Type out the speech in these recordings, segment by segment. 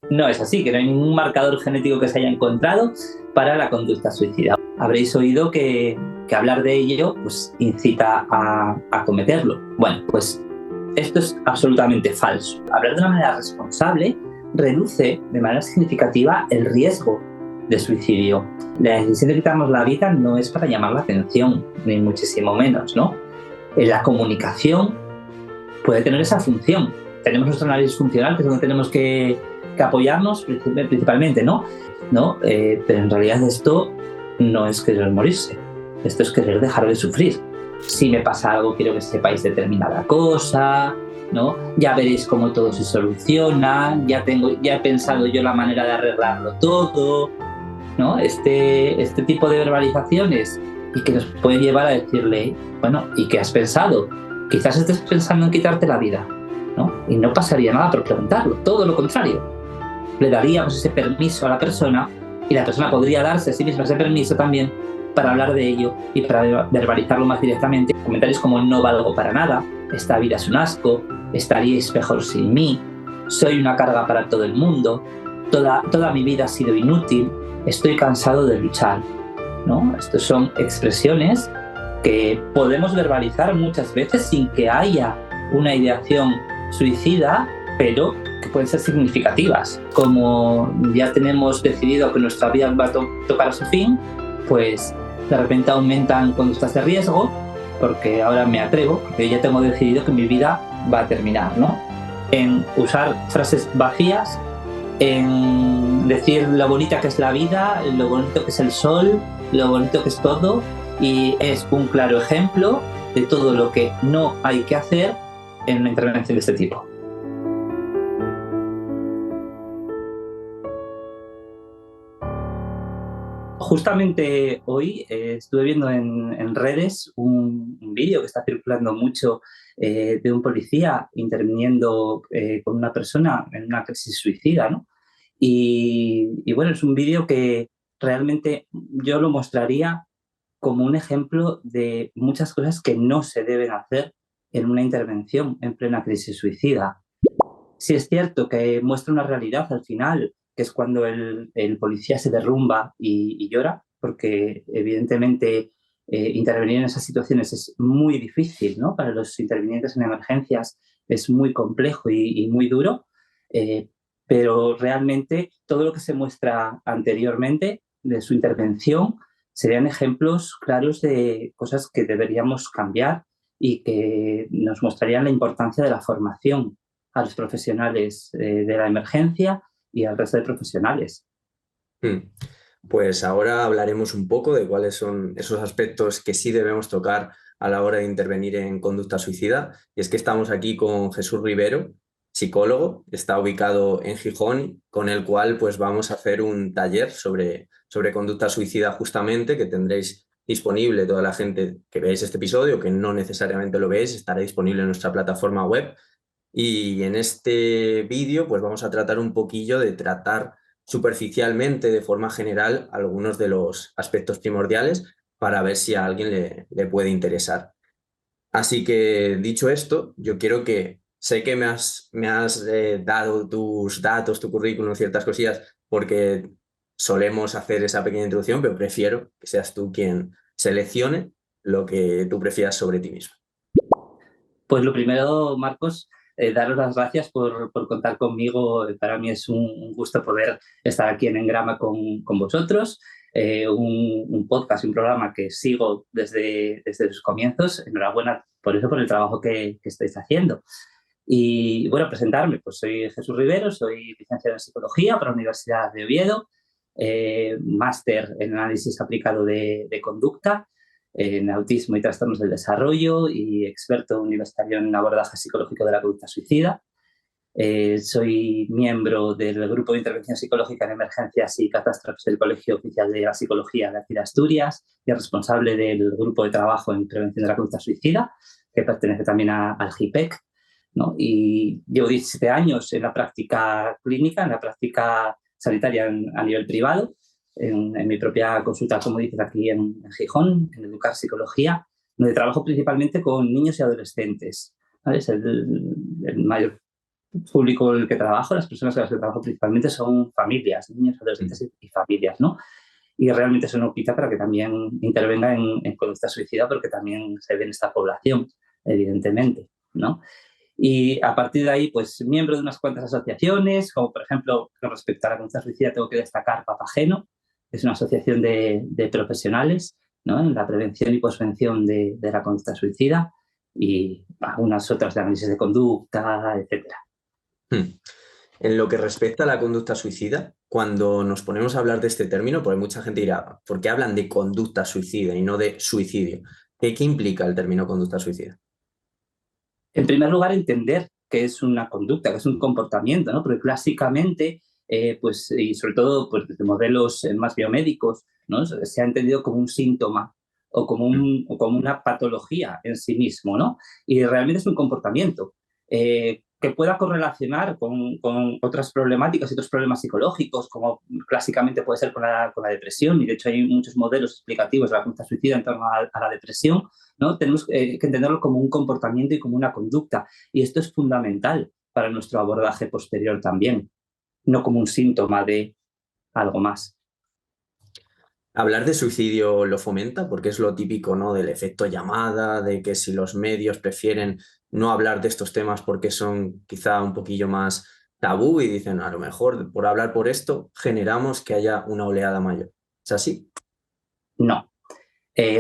No es así, que no hay ningún marcador genético que se haya encontrado para la conducta suicida. Habréis oído que hablar de ello pues, incita a cometerlo. Bueno, pues esto es absolutamente falso. Hablar de una manera responsable reduce de manera significativa el riesgo de suicidio. La decisión de quitarnos la vida no es para llamar la atención, ni muchísimo menos, ¿no? La comunicación puede tener esa función. Tenemos nuestro análisis funcional, que es donde tenemos que apoyarnos principalmente, ¿no? Pero en realidad esto no es querer morirse, esto es querer dejar de sufrir. Si me pasa algo, quiero que sepáis determinada cosa, ¿no? Ya veréis cómo todo se soluciona, ya he pensado yo la manera de arreglarlo todo, ¿no? Este tipo de verbalizaciones y que nos puede llevar a decirle, bueno, ¿y qué has pensado? Quizás estés pensando en quitarte la vida, ¿no? Y no pasaría nada por preguntarlo, todo lo contrario. Le daríamos ese permiso a la persona y la persona podría darse a sí misma ese permiso también para hablar de ello y para verbalizarlo más directamente. Comentarios como no valgo para nada, esta vida es un asco, estaríais mejor sin mí, soy una carga para todo el mundo, toda mi vida ha sido inútil, estoy cansado de luchar, ¿no? Estas son expresiones que podemos verbalizar muchas veces sin que haya una ideación suicida, pero que pueden ser significativas. Como ya tenemos decidido que nuestra vida va a tocar a su fin, pues de repente aumentan conductas de riesgo, porque ahora me atrevo, porque ya tengo decidido que mi vida va a terminar, ¿no? En usar frases vacías, en decir lo bonita que es la vida, lo bonito que es el sol, lo bonito que es todo, y es un claro ejemplo de todo lo que no hay que hacer en una intervención de este tipo. Justamente hoy estuve viendo en redes un vídeo que está circulando mucho de un policía interviniendo con una persona en una crisis suicida, ¿no? Y bueno, es un vídeo que realmente yo lo mostraría como un ejemplo de muchas cosas que no se deben hacer en una intervención en plena crisis suicida. Sí es cierto que muestra una realidad al final, que es cuando el policía se derrumba y llora, porque evidentemente intervenir en esas situaciones es muy difícil, ¿no? Para los intervinientes en emergencias es muy complejo y muy duro, eh, pero realmente todo lo que se muestra anteriormente de su intervención serían ejemplos claros de cosas que deberíamos cambiar y que nos mostrarían la importancia de la formación a los profesionales de la emergencia y al resto de profesionales. Hmm. Pues ahora hablaremos un poco de cuáles son esos aspectos que sí debemos tocar a la hora de intervenir en conducta suicida. Y es que estamos aquí con Jesús Rivero, psicólogo, está ubicado en Gijón, con el cual pues vamos a hacer un taller sobre conducta suicida justamente, que tendréis disponible toda la gente que veáis este episodio, que no necesariamente lo veáis, estará disponible en nuestra plataforma web. Y en este vídeo pues vamos a tratar un poquillo de tratar superficialmente, de forma general, algunos de los aspectos primordiales para ver si a alguien le puede interesar. Así que, dicho esto, yo quiero que, sé que me has dado tus datos, tu currículum, ciertas cosillas, porque solemos hacer esa pequeña introducción, pero prefiero que seas tú quien seleccione lo que tú prefieras sobre ti mismo. Pues lo primero, Marcos, daros las gracias por contar conmigo. Para mí es un gusto poder estar aquí en Engrama con vosotros. Un podcast, un programa que sigo desde sus comienzos. Enhorabuena por eso, por el trabajo que estáis haciendo. Y bueno, presentarme, pues soy Jesús Rivero, soy licenciado en Psicología por la Universidad de Oviedo, máster en Análisis Aplicado de Conducta, en Autismo y Trastornos del Desarrollo y experto universitario en abordaje psicológico de la conducta suicida. Soy miembro del Grupo de Intervención Psicológica en Emergencias y Catástrofes del Colegio Oficial de la Psicología de aquí de Asturias y responsable del Grupo de Trabajo en Prevención de la Conducta Suicida, que pertenece también al GIPEC, ¿no? Y llevo 17 años en la práctica clínica, en la práctica sanitaria a nivel privado, en mi propia consulta, como dices, aquí en Gijón, en Educar Psicología, donde trabajo principalmente con niños y adolescentes. ¿Vale? Es el mayor público con el que trabajo, las personas con las que trabajo principalmente son familias, niños, adolescentes y familias, ¿no? Y realmente eso no quita para que también intervenga en conducta suicida, porque también se ve en esta población, evidentemente, ¿no? Y a partir de ahí, pues miembro de unas cuantas asociaciones, como por ejemplo, con respecto a la conducta suicida, tengo que destacar Papageno, que es una asociación de profesionales, ¿no?, en la prevención y posvención de la conducta suicida, y algunas otras de análisis de conducta, etcétera. En lo que respecta a la conducta suicida, cuando nos ponemos a hablar de este término, porque mucha gente dirá, ¿por qué hablan de conducta suicida y no de suicidio? ¿Qué implica el término conducta suicida? En primer lugar, entender qué es una conducta, qué es un comportamiento, ¿no? Porque clásicamente, pues, y sobre todo pues, desde modelos más biomédicos, ¿no?, se ha entendido como un síntoma o como una patología en sí mismo, ¿no? Y realmente es un comportamiento que pueda correlacionar con otras problemáticas y otros problemas psicológicos, como clásicamente puede ser con la depresión, y de hecho hay muchos modelos explicativos de la conducta suicida en torno a la depresión, ¿no? Tenemos que entenderlo como un comportamiento y como una conducta. Y esto es fundamental para nuestro abordaje posterior también, no como un síntoma de algo más. Hablar de suicidio lo fomenta, porque es lo típico, ¿no?, del efecto llamada, de que si los medios prefieren no hablar de estos temas porque son quizá un poquillo más tabú y dicen, a lo mejor por hablar por esto generamos que haya una oleada mayor. ¿Es así? No.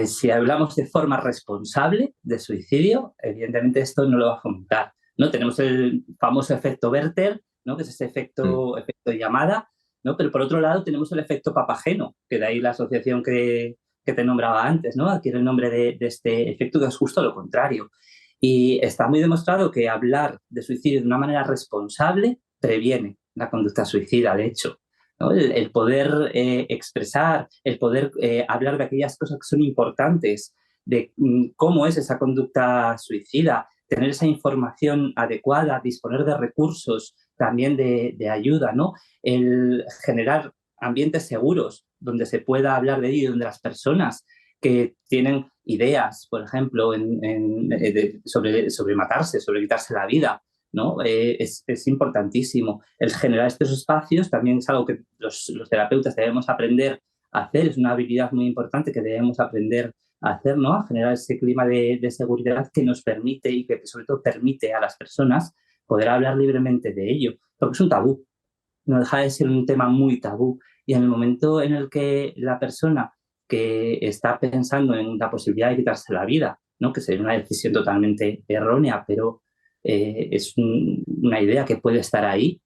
Si hablamos de forma responsable de suicidio, evidentemente esto no lo va a fomentar, ¿no? Tenemos el famoso efecto Werther, ¿no?, que es ese Mm. efecto llamada, ¿no? Pero por otro lado tenemos el efecto Papageno, que de ahí la asociación que te nombraba antes, ¿no?, adquiere el nombre de este efecto, que es justo lo contrario. Y está muy demostrado que hablar de suicidio de una manera responsable previene la conducta suicida, de hecho, ¿no? El poder expresar, el poder hablar de aquellas cosas que son importantes, de cómo es esa conducta suicida, tener esa información adecuada, disponer de recursos también de ayuda, ¿no? El generar ambientes seguros donde se pueda hablar de ello, donde las personas que tienen ideas, por ejemplo, sobre matarse, sobre quitarse la vida, ¿no? Es importantísimo. El generar estos espacios también es algo que los terapeutas debemos aprender a hacer, es una habilidad muy importante que debemos aprender a hacer, ¿no? A generar ese clima de seguridad que nos permite y que sobre todo permite a las personas poder hablar libremente de ello, porque es un tabú, no deja de ser un tema muy tabú. Y en el momento en el que la persona que está pensando en la posibilidad de quitarse la vida, ¿no?, que sería una decisión totalmente errónea, pero una idea que puede estar ahí,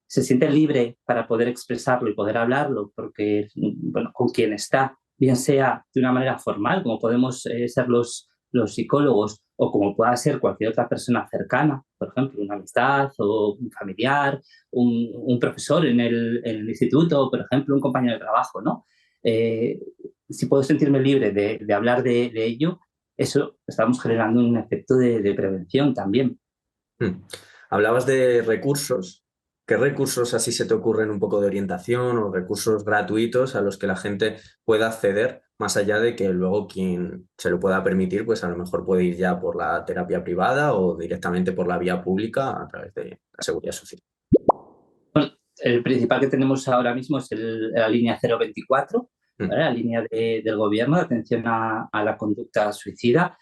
se siente libre para poder expresarlo y poder hablarlo, porque, bueno, con quien está, bien sea de una manera formal, como podemos ser los psicólogos, o como pueda ser cualquier otra persona cercana, por ejemplo, una amistad o un familiar, un profesor en el instituto, por ejemplo, un compañero de trabajo, ¿no? Eh, si puedo sentirme libre de hablar de ello, eso estamos generando un efecto de prevención también. Mm. Hablabas de recursos. ¿Qué recursos así se te ocurren un poco de orientación o recursos gratuitos a los que la gente pueda acceder, más allá de que luego quien se lo pueda permitir, pues a lo mejor puede ir ya por la terapia privada o directamente por la vía pública a través de la seguridad social? Bueno, el principal que tenemos ahora mismo es la línea 024, Mm. ¿vale?, la línea del gobierno de atención a la conducta suicida.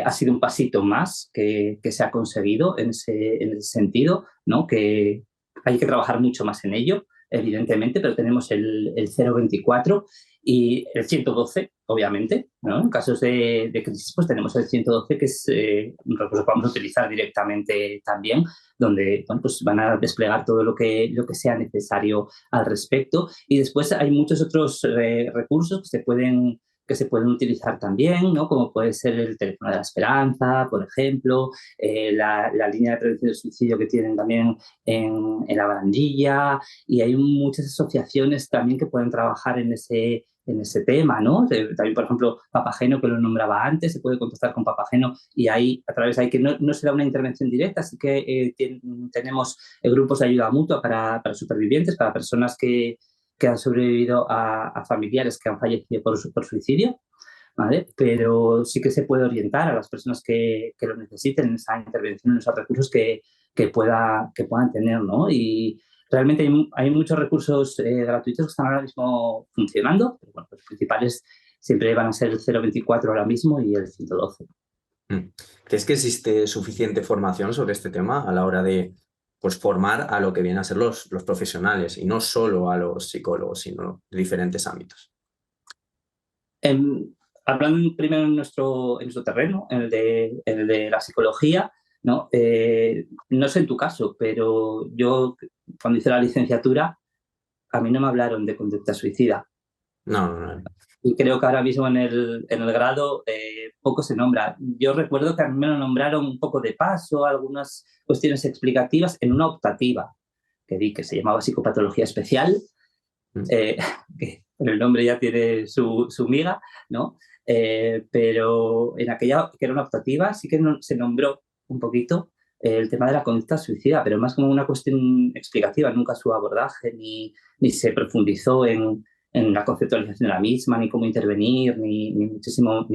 Ha sido un pasito más que se ha conseguido en ese sentido, ¿no?, que hay que trabajar mucho más en ello, evidentemente, pero tenemos el 024 y el 112, obviamente, ¿no? En casos de crisis, pues tenemos el 112, que es un recurso que vamos a utilizar directamente también, donde, bueno, pues van a desplegar todo lo que sea necesario al respecto. Y después hay muchos otros recursos que se pueden utilizar también, ¿no?, como puede ser el teléfono de la esperanza, por ejemplo, la línea de prevención del suicidio que tienen también en la barandilla, y hay muchas asociaciones también que pueden trabajar en ese tema, ¿no? También, por ejemplo, Papageno, que lo nombraba antes, se puede contactar con Papageno y ahí, a través de ahí, que no se da una intervención directa, así que tenemos grupos de ayuda mutua para supervivientes, para personas que han sobrevivido a familiares que han fallecido por suicidio, ¿vale? Pero sí que se puede orientar a las personas que lo necesiten en esa intervención, en esos recursos puedan tener, ¿no? Y realmente hay muchos recursos gratuitos que están ahora mismo funcionando, pero bueno, los principales siempre van a ser el 024 ahora mismo y el 112. ¿Crees que existe suficiente formación sobre este tema a la hora de, pues, formar a lo que vienen a ser los profesionales y no solo a los psicólogos, sino de diferentes ámbitos? Hablando primero en nuestro terreno, en el de la psicología, ¿no? No sé en tu caso, pero yo cuando hice la licenciatura, a mí no me hablaron de conducta suicida. No, no, no. Y creo que ahora mismo en el grado poco se nombra. Yo recuerdo que a mí me lo nombraron un poco de paso, algunas cuestiones explicativas en una optativa que di, que se llamaba psicopatología especial, que el nombre ya tiene su miga, ¿no? Pero en aquella, que era una optativa, sí que se nombró un poquito el tema de la conducta suicida, pero más como una cuestión explicativa, nunca su abordaje, ni se profundizó en la conceptualización de la misma, ni cómo intervenir, ni muchísimo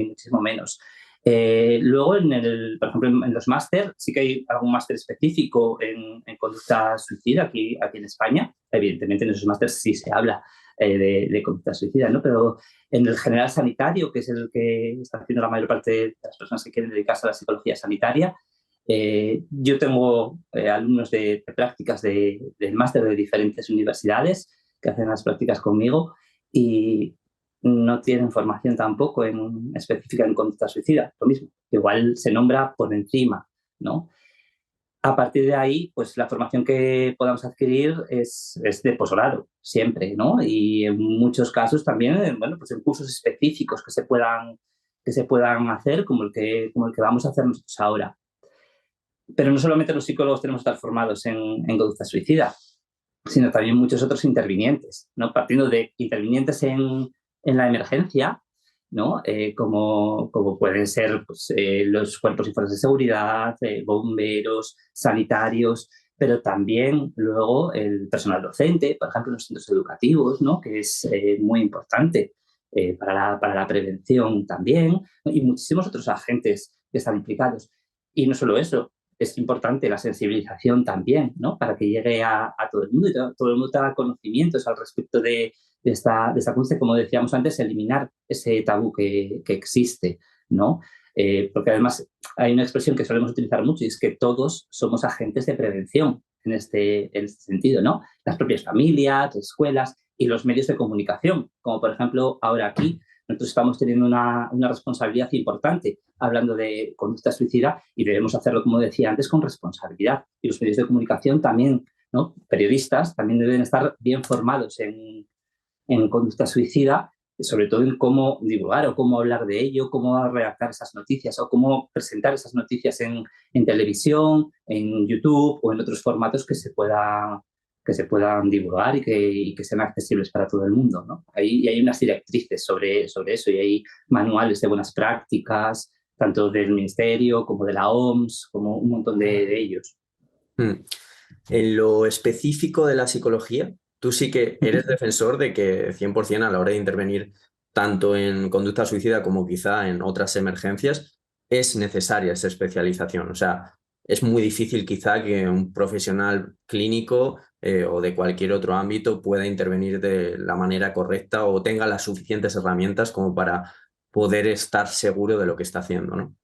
menos. Luego, por ejemplo, en los máster, sí que hay algún máster específico en conducta suicida aquí en España. Evidentemente, en esos másteres sí se habla de conducta suicida, ¿no? Pero en el general sanitario, que es el que está haciendo la mayor parte de las personas que quieren dedicarse a la psicología sanitaria, yo tengo alumnos de prácticas del máster de diferentes universidades que hacen las prácticas conmigo y no tienen formación tampoco específica en conducta suicida, lo mismo. Igual se nombra por encima, ¿no? A partir de ahí, pues la formación que podamos adquirir es de posgrado, siempre, ¿no? Y en muchos casos también, bueno, pues en cursos específicos que se puedan hacer, como el que vamos a hacer nosotros ahora. Pero no solamente los psicólogos tenemos que estar formados en conducta suicida, sino también muchos otros intervinientes, ¿no? Partiendo de intervinientes en la emergencia, ¿no? Como pueden ser pues, los cuerpos y fuerzas de seguridad, bomberos, sanitarios, pero también luego el personal docente, por ejemplo, en los centros educativos, ¿no? Que es muy importante para la prevención también, ¿no? Y muchísimos otros agentes que están implicados. Y no solo eso, es importante la sensibilización también, ¿no? Para que llegue a todo el mundo y todo el mundo tenga conocimientos al respecto de esta cuestión, como decíamos antes, eliminar ese tabú que existe, ¿no? Porque además hay una expresión que solemos utilizar mucho y es que todos somos agentes de prevención en este sentido, ¿no? Las propias familias, las escuelas y los medios de comunicación, como por ejemplo ahora aquí nosotros estamos teniendo una responsabilidad importante hablando de conducta suicida y debemos hacerlo, como decía antes, con responsabilidad. Y los medios de comunicación también, ¿no? Periodistas también deben estar bien formados en conducta suicida, sobre todo en cómo divulgar o cómo hablar de ello, cómo redactar esas noticias o cómo presentar esas noticias en televisión, en YouTube o en otros formatos que se puedan divulgar y que sean accesibles para todo el mundo, ¿no? Hay unas directrices sobre eso y hay manuales de buenas prácticas, tanto del Ministerio como de la OMS, como un montón de ellos. En lo específico de la psicología, tú sí que eres defensor de que 100% a la hora de intervenir tanto en conducta suicida como quizá en otras emergencias, es necesaria esa especialización. O sea, es muy difícil quizá que un profesional clínico o de cualquier otro ámbito pueda intervenir de la manera correcta o tenga las suficientes herramientas como para poder estar seguro de lo que está haciendo, ¿no?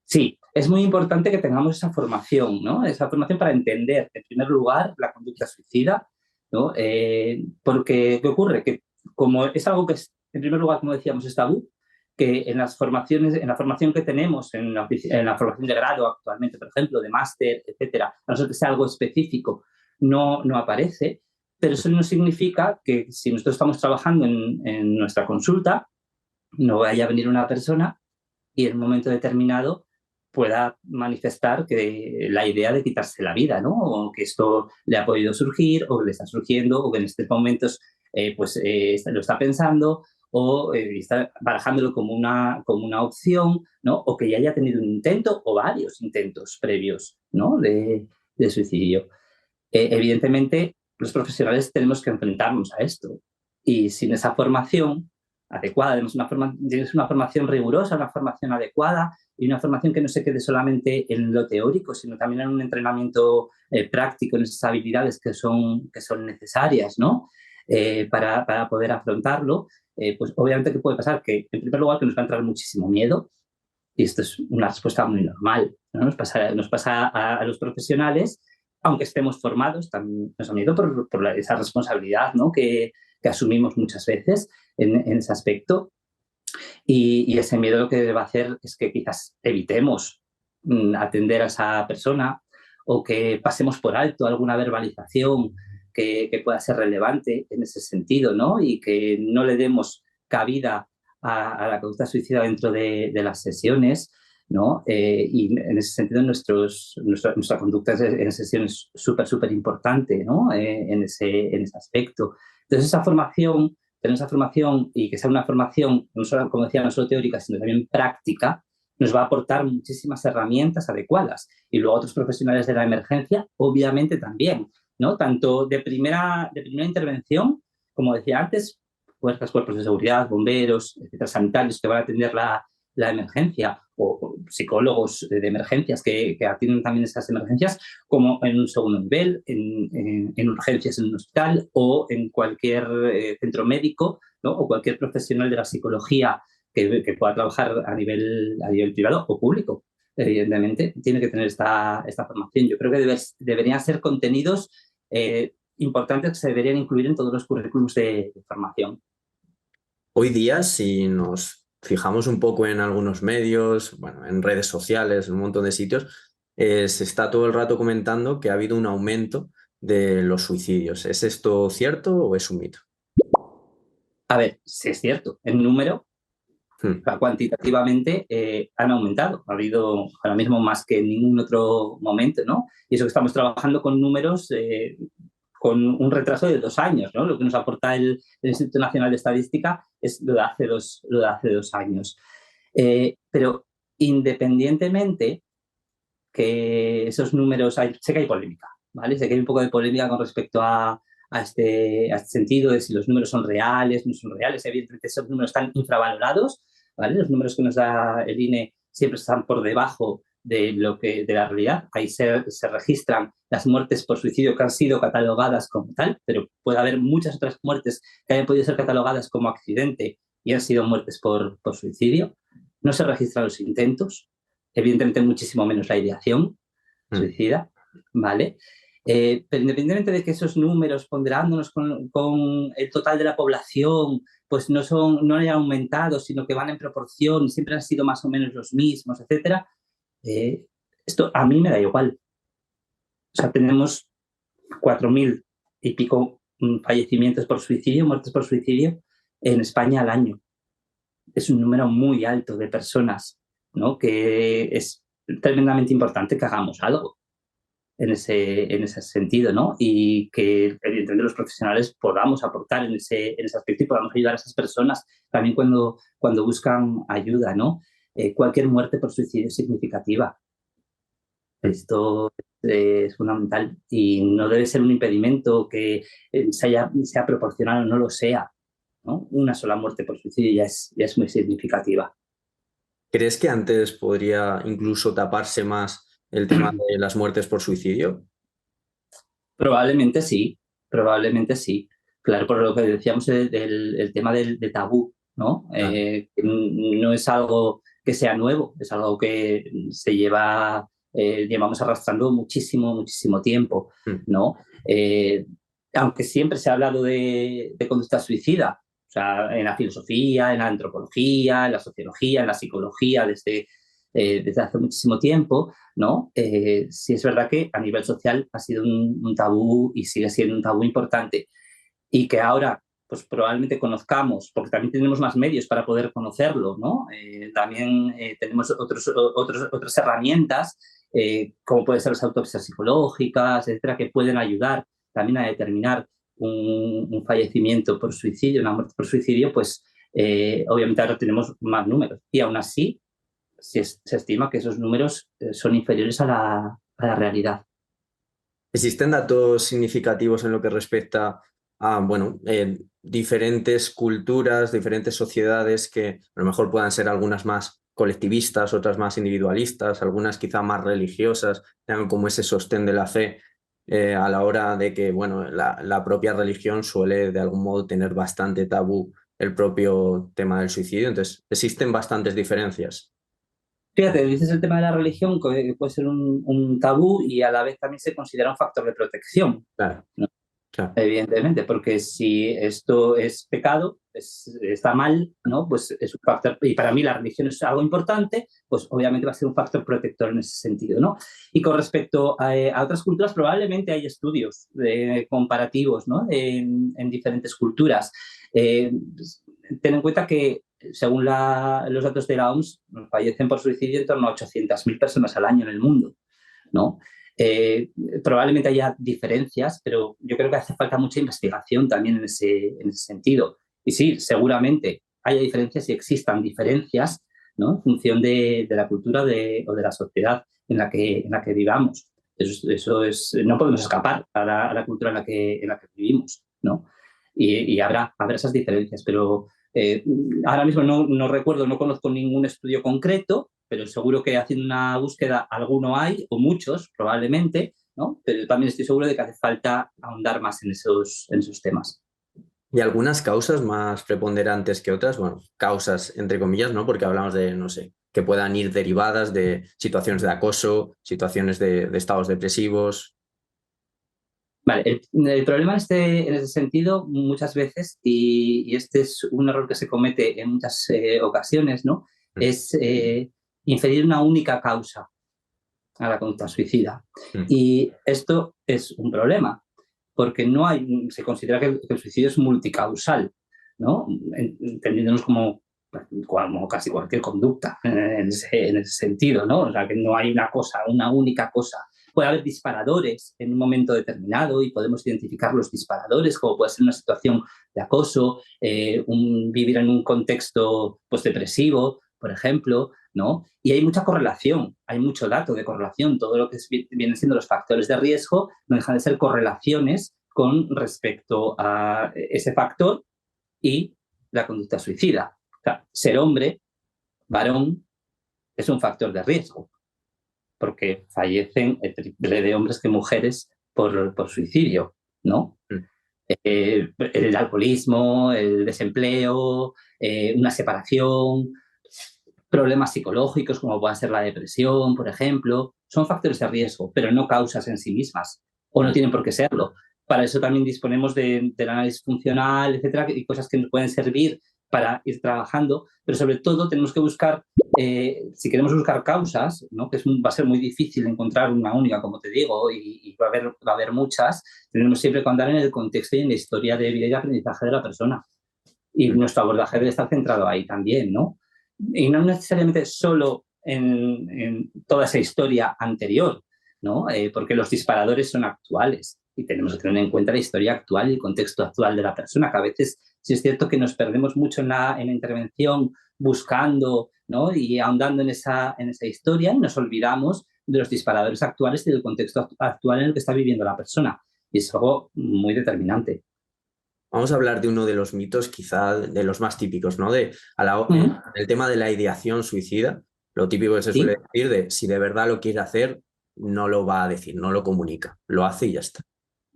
Sí, es muy importante que tengamos esa formación, ¿no? Esa formación para entender, en primer lugar, la conducta suicida, ¿no? Porque, ¿qué ocurre? Que como es algo que, en primer lugar, como decíamos, es tabú, que en las formaciones, en la formación que tenemos, en la formación de grado actualmente, por ejemplo, de máster, etcétera, a no ser que sea algo específico, no aparece, pero eso no significa que si nosotros estamos trabajando en nuestra consulta, no vaya a venir una persona y en un momento determinado pueda manifestar que la idea de quitarse la vida, ¿no? O que esto le ha podido surgir, o que le está surgiendo, o que en estos momentos lo está pensando, o está barajándolo como una opción, ¿no? O que ya haya tenido un intento o varios intentos previos, ¿no? de suicidio. Evidentemente, los profesionales tenemos que enfrentarnos a esto. Y sin esa formación adecuada, tienes una formación rigurosa, una formación adecuada, y una formación que no se quede solamente en lo teórico, sino también en un entrenamiento práctico en esas habilidades que son necesarias, ¿no? Para poder afrontarlo. Pues obviamente, ¿qué puede pasar? Que en primer lugar que nos va a entrar muchísimo miedo, y esto es una respuesta muy normal, ¿no? Nos pasa a los profesionales, aunque estemos formados, también nos da miedo por esa responsabilidad, ¿no? que asumimos muchas veces en ese aspecto. Y ese miedo lo que va a hacer es que quizás evitemos atender a esa persona, o que pasemos por alto alguna verbalización que pueda ser relevante en ese sentido, ¿no? Y que no le demos cabida a la conducta suicida dentro de las sesiones, ¿no? Y en ese sentido nuestra conducta en sesiones es súper importante, ¿no? En ese aspecto. Entonces tener esa formación, y que sea una formación, no solo, como decía, no solo teórica, sino también práctica, nos va a aportar muchísimas herramientas adecuadas. Y luego otros profesionales de la emergencia, obviamente también, ¿no? Tanto de primera intervención, como decía antes, cuerpos de seguridad, bomberos, etcétera, sanitarios que van a atender la emergencia, o psicólogos de emergencias que atienden también esas emergencias, como en un segundo nivel, en urgencias en un hospital o en cualquier centro médico, ¿no? O cualquier profesional de la psicología que pueda trabajar a nivel privado o público. Evidentemente, tiene que tener esta formación. Yo creo que deberían ser contenidos importantes que se deberían incluir en todos los currículums de formación. Hoy día, si nos fijamos un poco en algunos medios, bueno, en redes sociales, en un montón de sitios, se está todo el rato comentando que ha habido un aumento de los suicidios. ¿Es esto cierto o es un mito? A ver, si es cierto, en número, Hmm. cuantitativamente han aumentado. Ha habido ahora mismo más que en ningún otro momento, ¿no? Y eso que estamos trabajando con números con un retraso de 2 años, ¿no? Lo que nos aporta el Instituto Nacional de Estadística es lo de hace 2 años. Pero independientemente que esos números, sé que hay polémica, ¿vale? Sé que hay un poco de polémica con respecto a este sentido de si los números son reales, no son reales. Evidentemente esos números están infravalorados, ¿vale? Los números que nos da el INE siempre están por debajo de la realidad. Ahí se registran las muertes por suicidio que han sido catalogadas como tal, pero puede haber muchas otras muertes que hayan podido ser catalogadas como accidente y han sido muertes por suicidio. No se registran los intentos, evidentemente muchísimo menos la ideación suicida, ¿vale? Pero independientemente de que esos números, ponderándonos con el total de la población, pues no hayan aumentado, sino que van en proporción, siempre han sido más o menos los mismos, etcétera, esto a mí me da igual. O sea, tenemos 4.000 y pico fallecimientos por suicidio, muertes por suicidio en España al año. Es un número muy alto de personas, ¿no? Que es tremendamente importante que hagamos algo en ese sentido, ¿no? Y que evidentemente los profesionales podamos aportar en ese aspecto y podamos ayudar a esas personas también cuando buscan ayuda, ¿no? Cualquier muerte por suicidio es significativa. Esto es fundamental y no debe ser un impedimento que sea proporcional o no lo sea, ¿no? Una sola muerte por suicidio ya es muy significativa. ¿Crees que antes podría incluso taparse más el tema de las muertes por suicidio? Probablemente sí, probablemente sí. Claro, por lo que decíamos el tema del tabú, ¿no? Claro. No es algo que sea nuevo, es algo que llevamos arrastrando muchísimo tiempo, Hmm. ¿no? Aunque siempre se ha hablado de conducta suicida, o sea, en la filosofía, en la antropología, en la sociología, en la psicología, desde hace muchísimo tiempo, ¿no? Sí es verdad que a nivel social ha sido un tabú y sigue siendo un tabú importante, y que ahora pues probablemente conozcamos, porque también tenemos más medios para poder conocerlo, ¿no? También tenemos otras herramientas, como pueden ser las autopsias psicológicas, etcétera, que pueden ayudar también a determinar un fallecimiento por suicidio, una muerte por suicidio. Pues obviamente ahora tenemos más números, y aún así se estima que esos números son inferiores a la realidad. ¿Existen datos significativos en lo que respecta a, bueno, diferentes culturas, diferentes sociedades que a lo mejor puedan ser algunas más colectivistas, otras más individualistas, algunas quizá más religiosas, tengan como ese sostén de la fe a la hora de que, bueno, la propia religión suele de algún modo tener bastante tabú el propio tema del suicidio. Entonces, existen bastantes diferencias. Fíjate, dices el tema de la religión, que puede ser un tabú y a la vez también se considera un factor de protección, Claro, ¿no? claro. Evidentemente, porque si esto es pecado, está mal, ¿no? Pues es un factor, y para mí la religión es algo importante, pues obviamente va a ser un factor protector en ese sentido, ¿no? Y con respecto a otras culturas, probablemente hay estudios comparativos, ¿no? En diferentes culturas. Pues, ten en cuenta que según los datos de la OMS, fallecen por suicidio en torno a 800.000 personas al año en el mundo, ¿no? Probablemente haya diferencias, pero yo creo que hace falta mucha investigación también en ese sentido. Y sí, seguramente haya diferencias y existan diferencias, ¿no? En función de la cultura o de la sociedad en la que vivamos. Eso es, no podemos escapar a la cultura en la que vivimos, ¿no? Y habrá esas diferencias, pero ahora mismo no recuerdo, no conozco ningún estudio concreto, pero seguro que haciendo una búsqueda alguno hay, o muchos probablemente, ¿no? Pero también estoy seguro de que hace falta ahondar más en esos temas. Y algunas causas más preponderantes que otras, bueno, causas entre comillas, ¿no? Porque hablamos de, no sé, que puedan ir derivadas de situaciones de acoso, situaciones de estados depresivos. Vale, el problema en ese sentido muchas veces, y este es un error que se comete en muchas ocasiones, ¿no? Mm, Es inferir una única causa a la conducta suicida. mm, Y esto es un problema, porque se considera que el suicidio es multicausal, ¿no? Entendiéndonos como casi cualquier conducta en ese sentido, ¿no? O sea, que no hay una única cosa. Puede haber disparadores en un momento determinado y podemos identificar los disparadores, como puede ser una situación de acoso, vivir en un contexto pues, depresivo, por ejemplo, ¿no? Y hay mucha correlación, hay mucho dato de correlación. Todo lo que vienen siendo los factores de riesgo no dejan de ser correlaciones con respecto a ese factor y la conducta suicida. O sea, ser hombre, varón, es un factor de riesgo, porque fallecen el triple de hombres que mujeres por suicidio, ¿no? mm. El alcoholismo, el desempleo, una separación, problemas psicológicos como puedan ser la depresión, por ejemplo, son factores de riesgo, pero no causas en sí mismas, o no Claro. tienen por qué serlo. Para eso también disponemos del análisis funcional, etcétera, y cosas que nos pueden servir para ir trabajando, pero sobre todo tenemos que buscar, si queremos buscar causas, ¿no? Que va a ser muy difícil encontrar una única, como te digo, y va a haber muchas, tenemos siempre que andar en el contexto y en la historia de vida y de aprendizaje de la persona. Y Mm. nuestro abordaje debe estar centrado ahí también, ¿no? Y no necesariamente solo en toda esa historia anterior, ¿no? Porque los disparadores son actuales y tenemos que tener en cuenta la historia actual y el contexto actual de la persona, que a veces sí es cierto que nos perdemos mucho en la intervención buscando, ¿no? Y ahondando en esa historia y nos olvidamos de los disparadores actuales y del contexto actual en el que está viviendo la persona. Y es algo muy determinante. Vamos a hablar de uno de los mitos, quizá de los más típicos, ¿no? El tema de la ideación suicida, lo típico que se Sí, suele decir de si de verdad lo quiere hacer, no lo va a decir, no lo comunica, lo hace y ya está.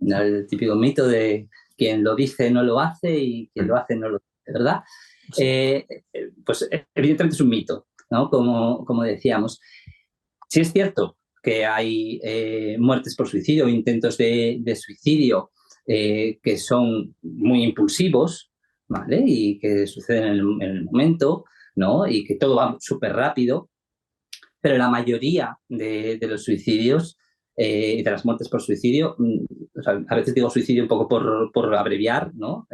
el típico mito de quien lo dice no lo hace y quien lo Mm, hace no lo dice, ¿verdad? sí. Pues evidentemente es un mito, ¿no? Como decíamos. Sí es cierto que hay muertes por suicidio, intentos de suicidio que son muy impulsivos, ¿vale? Y que suceden en el momento, ¿no? Y que todo va súper rápido, pero la mayoría de los suicidios y de las muertes por suicidio, o sea, a veces digo suicidio un poco por abreviar, ¿no?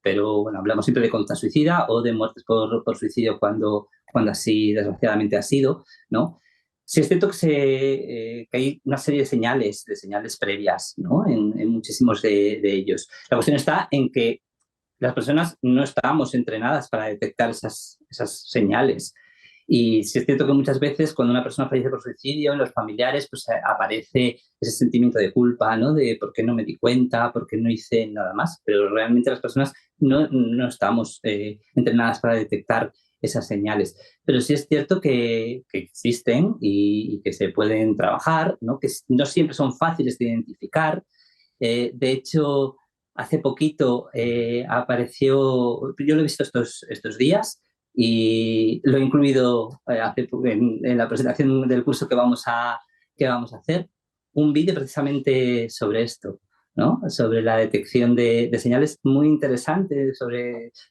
Pero bueno, hablamos siempre de conducta suicida o de muertes por suicidio cuando así desgraciadamente ha sido, ¿no? Sí es cierto que hay una serie de señales previas, ¿no? En muchísimos de ellos. La cuestión está en que las personas no estamos entrenadas para detectar esas señales. Y sí es cierto que muchas veces cuando una persona fallece por suicidio, en los familiares pues aparece ese sentimiento de culpa, ¿no? De por qué no me di cuenta, por qué no hice nada más. Pero realmente las personas no estamos entrenadas para detectar esas señales. Pero sí es cierto que existen y que se pueden trabajar, ¿no? Que no siempre son fáciles de identificar. De hecho, hace poquito apareció, yo lo he visto estos días y lo he incluido en la presentación del curso que vamos a hacer, un vídeo precisamente sobre esto, ¿no? Sobre la detección de señales muy interesante,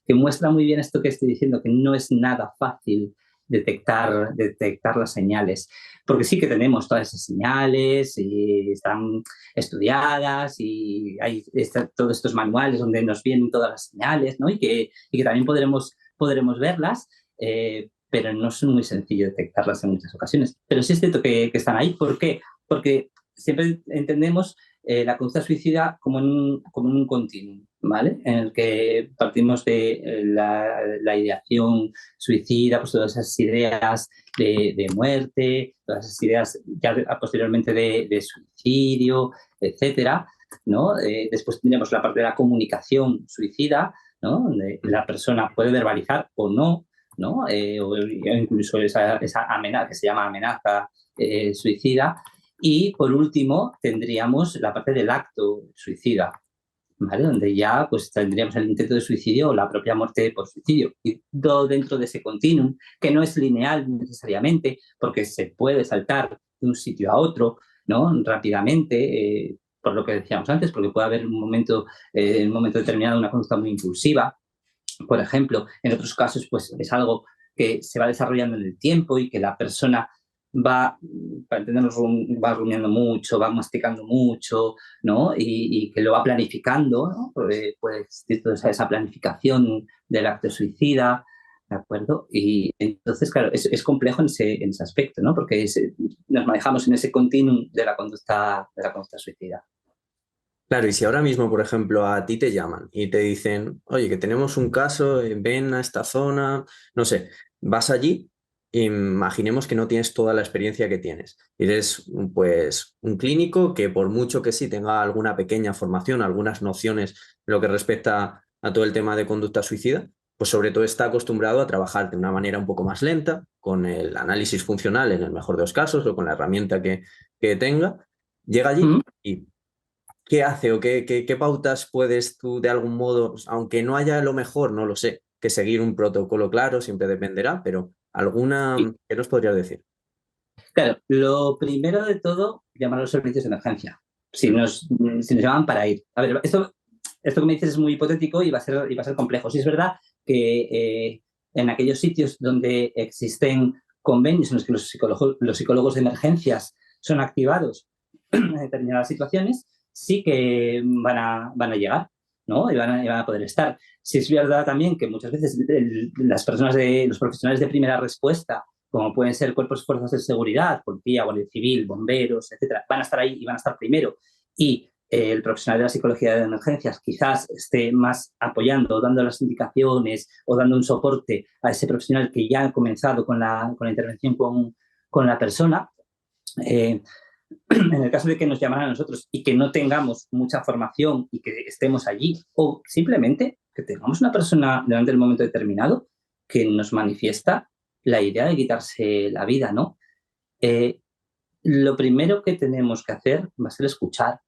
que muestra muy bien esto que estoy diciendo, que no es nada fácil detectar las señales, porque sí que tenemos todas esas señales y están estudiadas y hay todos estos manuales donde nos vienen todas las señales, ¿no? Y que también podremos verlas, pero no es muy sencillo detectarlas en muchas ocasiones. Pero sí es cierto que están ahí. ¿Por qué? Porque siempre entendemos la conducta suicida como en un continuum, ¿vale? En el que partimos de la ideación suicida, pues todas esas ideas de muerte, todas esas ideas ya posteriormente de suicidio, etcétera, ¿no? Después tendríamos la parte de la comunicación suicida, ¿no? Donde la persona puede verbalizar o no, ¿no? O incluso esa amenaza que se llama amenaza suicida. Y por último tendríamos la parte del acto suicida, ¿vale? Donde ya pues tendríamos el intento de suicidio o la propia muerte por suicidio. Y todo dentro de ese continuum, que no es lineal necesariamente, porque se puede saltar de un sitio a otro, ¿no? Rápidamente, por lo que decíamos antes, porque puede haber en un momento determinado una conducta muy impulsiva, por ejemplo. En otros casos, pues es algo que se va desarrollando en el tiempo y que la persona va, para entendernos, va rumiando mucho, va masticando mucho, ¿no? Y que lo va planificando, ¿no? Puede existir toda esa planificación del acto suicida, ¿de acuerdo? Y entonces, claro, es complejo en ese aspecto, ¿no? Porque nos manejamos en ese continuum de la conducta suicida. Claro, y si ahora mismo, por ejemplo, a ti te llaman y te dicen, oye, que tenemos un caso, ven a esta zona, no sé, vas allí, imaginemos que no tienes toda la experiencia que tienes. Eres, pues, un clínico que por mucho que sí tenga alguna pequeña formación, algunas nociones en lo que respecta a todo el tema de conducta suicida, pues sobre todo está acostumbrado a trabajar de una manera un poco más lenta, con el análisis funcional en el mejor de los casos o con la herramienta que tenga. Llega allí y ¿qué hace o qué pautas puedes tú de algún modo, aunque no haya lo mejor, no lo sé, que seguir un protocolo claro, siempre dependerá, pero alguna, ¿qué nos podrías decir? Claro, lo primero de todo, llamar a los servicios de emergencia. Si nos llaman para ir. A ver, esto que me dices es muy hipotético y va a ser complejo. Sí es verdad que en aquellos sitios donde existen convenios en los que los psicólogos de emergencias son activados en determinadas situaciones, sí que van a llegar, ¿no? Y van a poder estar. Sí es verdad también que muchas veces los profesionales de primera respuesta, como pueden ser cuerpos y fuerzas de seguridad, policía, guardia civil, bomberos, etcétera, van a estar ahí y van a estar primero. Y el profesional de la psicología de emergencias quizás esté más apoyando, dando las indicaciones o dando un soporte a ese profesional que ya ha comenzado con la intervención con la persona. En el caso de que nos llamaran a nosotros y que no tengamos mucha formación y que estemos allí, o simplemente que tengamos una persona delante del momento determinado que nos manifiesta la idea de quitarse la vida, ¿no? Lo primero que tenemos que hacer va a ser escuchar.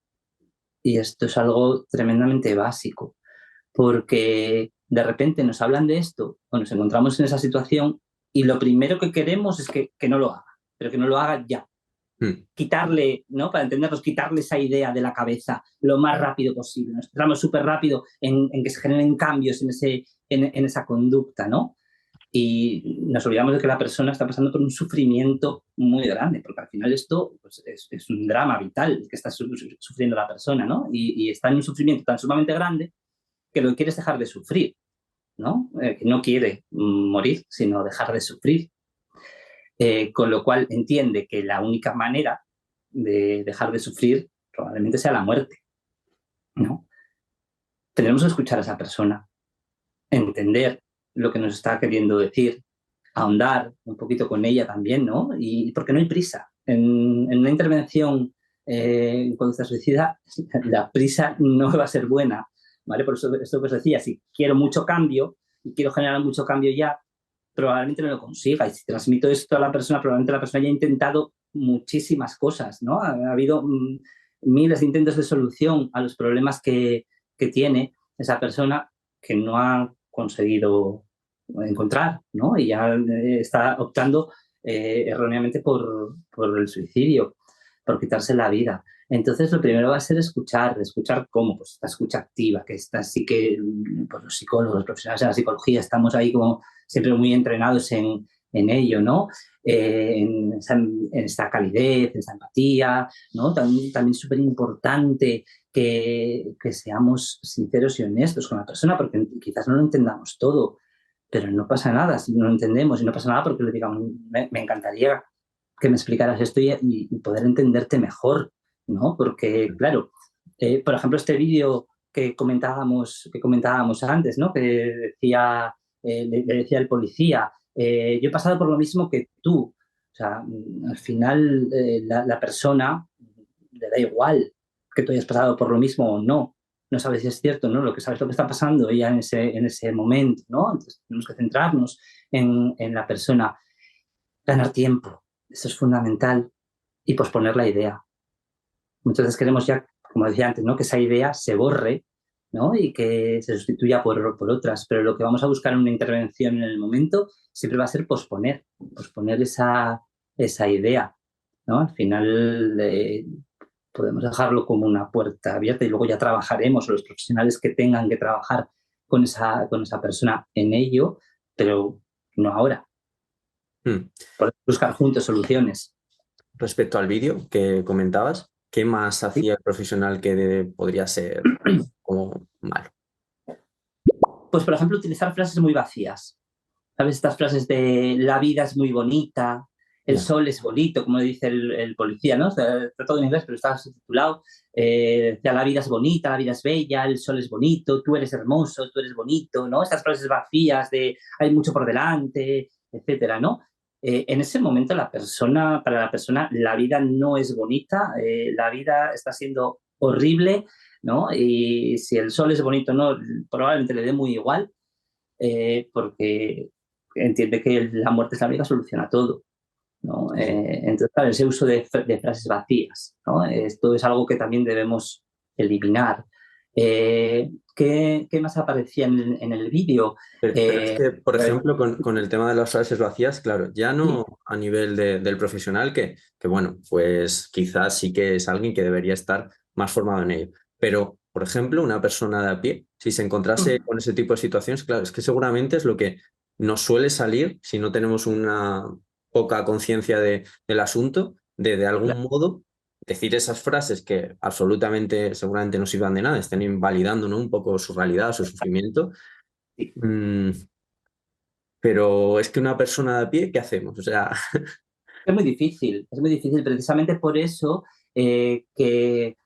Y esto es algo tremendamente básico, porque de repente nos hablan de esto o nos encontramos en esa situación y lo primero que queremos es que no lo haga, pero que no lo haga ya. Quitarle, ¿no? Para entenderlos, quitarle esa idea de la cabeza lo más rápido posible. Nos centramos súper rápido en que se generen cambios en esa conducta, ¿no? Y nos olvidamos de que la persona está pasando por un sufrimiento muy grande, porque al final esto pues, es un drama vital que está sufriendo la persona, ¿no? Y está en un sufrimiento tan sumamente grande que lo que quiere es dejar de sufrir, ¿no? Que no quiere morir, sino dejar de sufrir. Con lo cual entiende que la única manera de dejar de sufrir probablemente sea la muerte, ¿no? Tendremos que escuchar a esa persona, entender lo que nos está queriendo decir, ahondar un poquito con ella también, ¿no? Y porque no hay prisa. En una intervención en conducta suicida, la prisa no va a ser buena, ¿vale? Por eso esto que os decía, si quiero mucho cambio y quiero generar mucho cambio ya, probablemente no lo consiga. Y si transmito esto a la persona, probablemente la persona haya intentado muchísimas cosas, ¿no? Ha habido miles de intentos de solución a los problemas que tiene esa persona que no ha conseguido encontrar, ¿no? Y ya está optando erróneamente por el suicidio, por quitarse la vida. Entonces, lo primero va a ser escuchar cómo, pues esta escucha activa, que esta sí que pues, los psicólogos, los profesionales de la psicología, estamos ahí como siempre muy entrenados en ello, ¿no? En esta calidez, en esta empatía, ¿no? También súper importante que seamos sinceros y honestos con la persona, porque quizás no lo entendamos todo, pero no pasa nada si no lo entendemos, y no pasa nada porque le digamos, me encantaría que me explicaras esto y poder entenderte mejor, ¿no? Porque, claro, por ejemplo, este vídeo que comentábamos antes, ¿no? Que decía, le decía el policía, yo he pasado por lo mismo que tú. O sea, al final la persona le da igual que tú hayas pasado por lo mismo o no. No sabes si es cierto, ¿no? Lo que sabes lo que está pasando ella en ese momento, ¿no? Entonces tenemos que centrarnos en la persona, ganar tiempo, eso es fundamental, y posponer la idea. Muchas veces queremos ya, como decía antes, ¿no? Que esa idea se borre, ¿no? Y que se sustituya por otras, pero lo que vamos a buscar en una intervención en el momento siempre va a ser posponer esa idea, ¿no? Al final podemos dejarlo como una puerta abierta y luego ya trabajaremos, los profesionales que tengan que trabajar con esa persona en ello, pero no ahora. Podemos buscar juntos soluciones. Respecto al vídeo que comentabas, ¿qué más hacía el profesional que podría ser como malo? Pues, por ejemplo, utilizar frases muy vacías. ¿Sabes? Estas frases de la vida es muy bonita, el sol es bonito, como dice el policía, ¿no? Está todo en inglés, pero está subtitulado. La vida es bonita, la vida es bella, el sol es bonito, tú eres hermoso, tú eres bonito, ¿no? Estas frases vacías de hay mucho por delante, etcétera, ¿no? En ese momento para la persona, la vida no es bonita, la vida está siendo horrible, ¿no? Y si el sol es bonito o no, probablemente le dé muy igual, porque entiende que la muerte es la única solución a todo, ¿no? Entonces, claro, ese uso de frases vacías, ¿no? Esto es algo que también debemos eliminar. ¿Qué más aparecía en el vídeo? Pero es que, por ejemplo, con el tema de las frases vacías, claro, ya no a nivel del profesional, que bueno, pues quizás sí que es alguien que debería estar más formado en ello. Pero, por ejemplo, una persona de a pie, si se encontrase con ese tipo de situaciones, claro, es que seguramente es lo que nos suele salir si no tenemos una poca conciencia del asunto, de algún modo decir esas frases que absolutamente, seguramente no sirvan de nada, estén invalidando, ¿no? Un poco su realidad, su sufrimiento. Pero es que una persona de a pie, ¿qué hacemos? O sea, Es muy difícil precisamente por eso que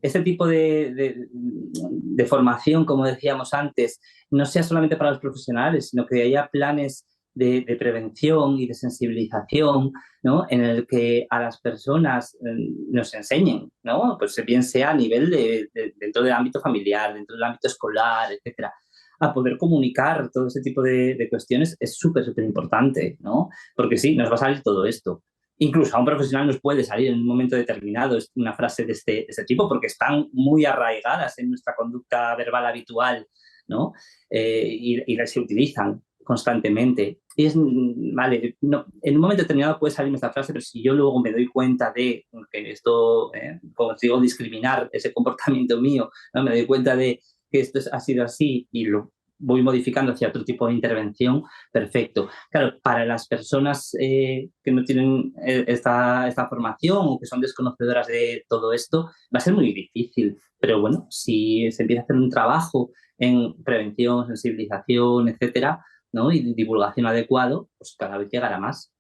este tipo de formación, como decíamos antes, no sea solamente para los profesionales, sino que haya planes de prevención y de sensibilización, ¿no? En el que a las personas nos enseñen, ¿no? Pues bien sea a nivel dentro del ámbito familiar, dentro del ámbito escolar, etcétera, a poder comunicar todo ese tipo de cuestiones es súper, súper importante, ¿no? Porque sí, nos va a salir todo esto. Incluso a un profesional nos puede salir en un momento determinado una frase de este tipo porque están muy arraigadas en nuestra conducta verbal habitual, ¿no? Y se utilizan constantemente. Y es, vale, no, en un momento determinado puede salirme esta frase, pero si yo luego me doy cuenta de que esto, como digo, discriminar ese comportamiento mío, ¿no? Me doy cuenta de que esto ha sido así y lo voy modificando hacia otro tipo de intervención, perfecto. Claro, para las personas que no tienen esta formación o que son desconocedoras de todo esto, va a ser muy difícil. Pero bueno, si se empieza a hacer un trabajo en prevención, sensibilización, etcétera, ¿no? Y divulgación adecuado, pues cada vez llegará más.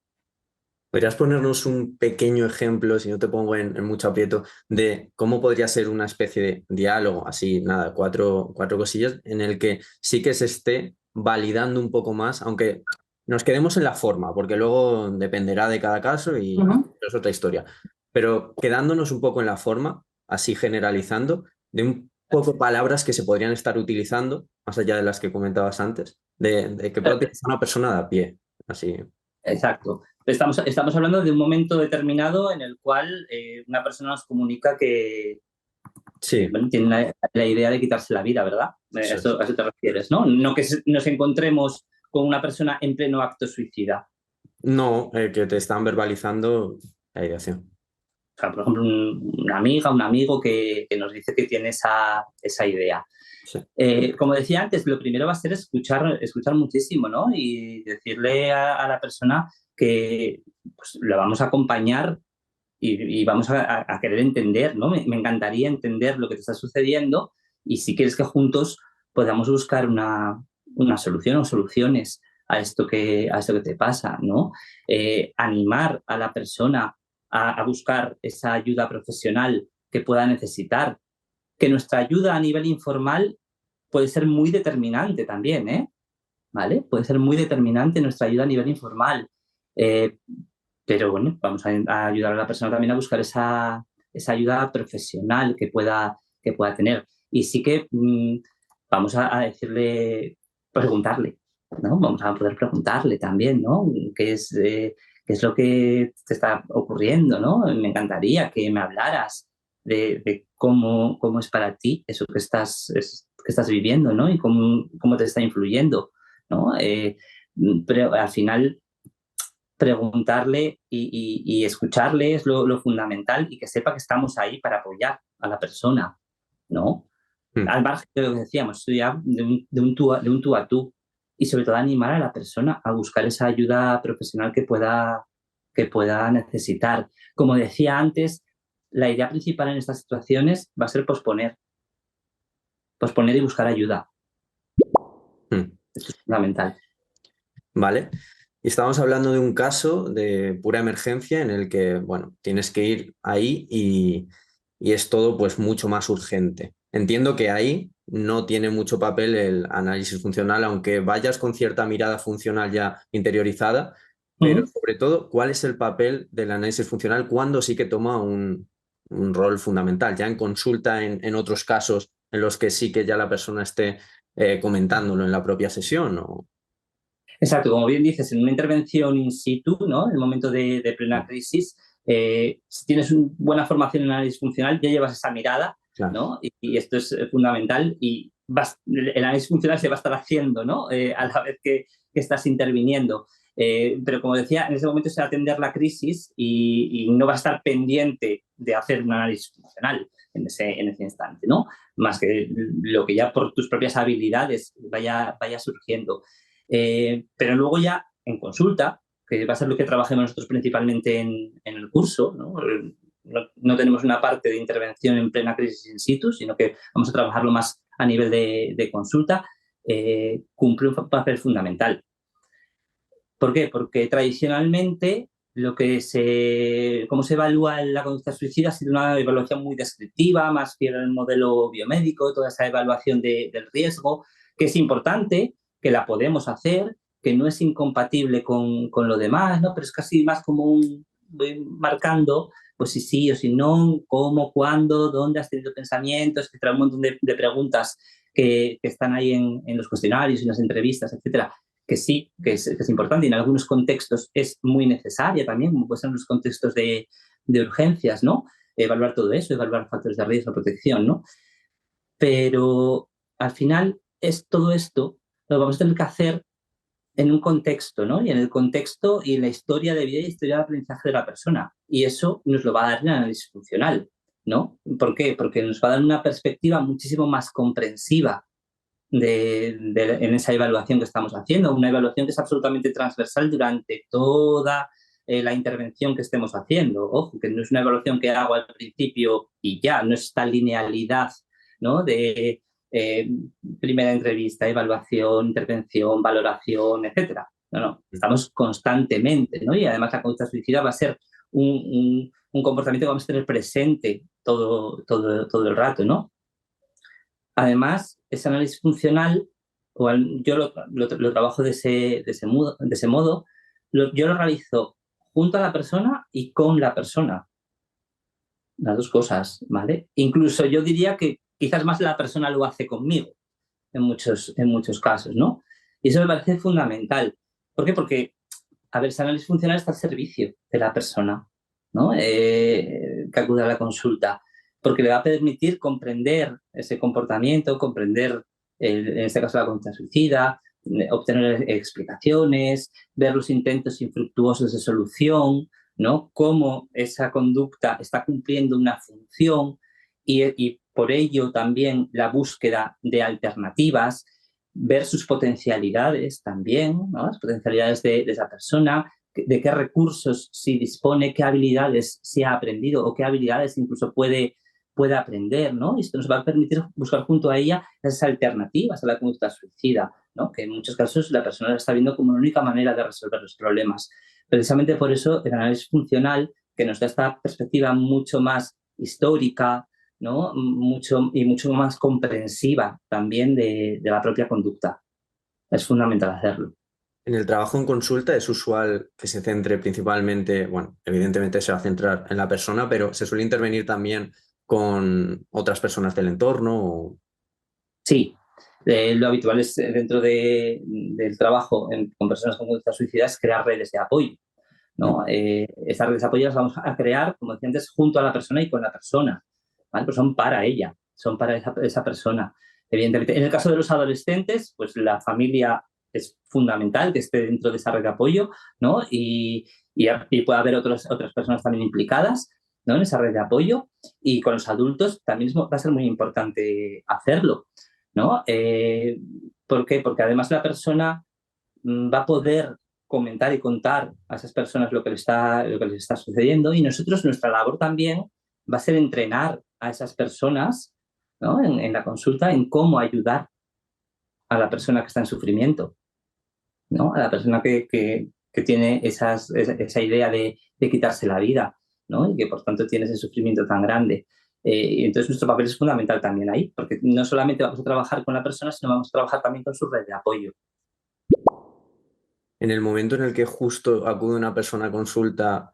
¿podrías ponernos un pequeño ejemplo, si no te pongo en mucho aprieto, de cómo podría ser una especie de diálogo, así, nada, cuatro cosillas, en el que sí que se esté validando un poco más, aunque nos quedemos en la forma, porque luego dependerá de cada caso y es otra historia, pero quedándonos un poco en la forma, así generalizando, de un poco palabras que se podrían estar utilizando, más allá de las que comentabas antes, de que pueda utilizar una persona de a pie? Así. Exacto. Estamos hablando de un momento determinado en el cual una persona nos comunica que Sí, bueno, tiene la idea de quitarse la vida, ¿verdad? eso es. A eso te refieres, ¿no? No que nos encontremos con una persona en pleno acto suicida. No, que te están verbalizando la ideación. O sea, por ejemplo, una amiga, un amigo que nos dice que tiene esa idea. Sí. Como decía antes, lo primero va a ser escuchar muchísimo, ¿no? Y decirle a la persona que pues, la vamos a acompañar y vamos a querer entender, ¿no? Me encantaría entender lo que te está sucediendo y si quieres que juntos podamos buscar una solución o soluciones a esto que te pasa, ¿no? Animar a la persona a buscar esa ayuda profesional que pueda necesitar, que nuestra ayuda a nivel informal puede ser muy determinante también, ¿eh? ¿Vale? Puede ser muy determinante nuestra ayuda a nivel informal. Eh, pero bueno, vamos a ayudar a la persona también a buscar esa ayuda profesional que pueda tener. Y sí que vamos a decirle, preguntarle, ¿no? Vamos a poder preguntarle también, ¿no? Qué es lo que te está ocurriendo, ¿no? Me encantaría que me hablaras de cómo es para ti eso que estás viviendo, ¿no? Y cómo te está influyendo, ¿no? Pero al final preguntarle y escucharle es lo fundamental y que sepa que estamos ahí para apoyar a la persona, ¿no? Mm. Al margen de lo que decíamos, esto ya de un tú a tú y sobre todo animar a la persona a buscar esa ayuda profesional que pueda necesitar. Como decía antes, la idea principal en estas situaciones va a ser posponer y buscar ayuda. Mm. Esto es fundamental. Vale. Y estamos hablando de un caso de pura emergencia en el que, bueno, tienes que ir ahí y es todo pues mucho más urgente. Entiendo que ahí no tiene mucho papel el análisis funcional, aunque vayas con cierta mirada funcional ya interiorizada, pero Mm. sobre todo, ¿cuál es el papel del análisis funcional cuando sí que toma un rol fundamental? Ya en consulta, en otros casos en los que sí que ya la persona esté comentándolo en la propia sesión o... Exacto, como bien dices, en una intervención in situ, ¿no? En el momento de plena crisis, si tienes una buena formación en análisis funcional, ya llevas esa mirada, Claro. ¿no? Y esto es fundamental y el análisis funcional se va a estar haciendo, ¿no? A la vez que estás interviniendo. Pero como decía, en ese momento es atender la crisis y no va a estar pendiente de hacer un análisis funcional en ese instante, ¿no? Más que lo que ya por tus propias habilidades vaya surgiendo. Pero luego ya en consulta, que va a ser lo que trabajemos nosotros principalmente en el curso, ¿no? No tenemos una parte de intervención en plena crisis in situ, sino que vamos a trabajarlo más a nivel de consulta, cumple un papel fundamental. ¿Por qué? Porque tradicionalmente cómo se evalúa la conducta suicida ha sido una evaluación muy descriptiva, más fiel al modelo biomédico, toda esa evaluación del riesgo, que es importante, que la podemos hacer, que no es incompatible con lo demás, ¿no? Pero es casi más como voy marcando, pues si sí o si no, cómo, cuándo, dónde has tenido pensamientos, etcétera, un montón de preguntas que están ahí en los cuestionarios, en las entrevistas, etcétera, que sí, que es importante y en algunos contextos es muy necesaria también, como pueden ser los contextos de urgencias, ¿no? Evaluar todo eso, evaluar factores de riesgo, protección, ¿no? Pero al final es todo esto lo vamos a tener que hacer en un contexto, ¿no? Y en el contexto y en la historia de vida y historia de aprendizaje de la persona. Y eso nos lo va a dar el análisis funcional, ¿no? ¿Por qué? Porque nos va a dar una perspectiva muchísimo más comprensiva en esa evaluación que estamos haciendo, una evaluación que es absolutamente transversal durante toda la intervención que estemos haciendo. Ojo, que no es una evaluación que hago al principio y ya, no es esta linealidad, ¿no? De eh, primera entrevista, evaluación, intervención, valoración, etcétera. No, no, estamos constantemente, ¿no? Y además la conducta suicida va a ser un comportamiento que vamos a tener presente todo el rato, ¿no? Además, ese análisis funcional, yo lo trabajo de ese modo, yo lo realizo junto a la persona y con la persona, las dos cosas, ¿vale? Incluso yo diría que quizás más la persona lo hace conmigo en muchos casos, ¿no? Y eso me parece fundamental. ¿Por qué? Porque a ver, ese análisis funcional está al servicio de la persona, ¿no? Que acude a la consulta, porque le va a permitir comprender ese comportamiento, comprender, en este caso, la conducta suicida, obtener explicaciones, ver los intentos infructuosos de solución, ¿no? Cómo esa conducta está cumpliendo una función y por ello también la búsqueda de alternativas, ver sus potencialidades también, ¿no? Las potencialidades de esa persona, de qué recursos sí dispone, qué habilidades sí ha aprendido o qué habilidades incluso puede aprender, ¿no? Y esto nos va a permitir buscar junto a ella esas alternativas a la conducta suicida, ¿no? Que en muchos casos la persona la está viendo como una única manera de resolver los problemas. Precisamente por eso el análisis funcional, que nos da esta perspectiva mucho más histórica, ¿no? mucho más comprensiva también de la propia conducta. Es fundamental hacerlo. En el trabajo en consulta es usual que se centre principalmente, bueno, evidentemente se va a centrar en la persona, pero se suele intervenir también con otras personas del entorno. Sí, lo habitual es dentro del trabajo con personas con conductas suicidas crear redes de apoyo, ¿no? Estas redes de apoyo las vamos a crear, como decía antes, junto a la persona y con la persona, ¿vale? Pues son para ella, son para esa persona. Evidentemente, en el caso de los adolescentes, pues la familia es fundamental que esté dentro de esa red de apoyo, ¿no? Y puede haber otras personas también implicadas, ¿no? En esa red de apoyo. Y con los adultos también va a ser muy importante hacerlo, ¿no? ¿Por qué? Porque además la persona va a poder comentar y contar a esas personas lo que les está sucediendo, y nosotros, nuestra labor también va a ser entrenar a esas personas, ¿no? en la consulta, en cómo ayudar a la persona que está en sufrimiento, ¿no? A la persona que tiene esa idea de quitarse la vida, ¿no? Y que por tanto tiene ese sufrimiento tan grande. Y entonces nuestro papel es fundamental también ahí, porque no solamente vamos a trabajar con la persona, sino vamos a trabajar también con su red de apoyo. En el momento en el que justo acude una persona a consulta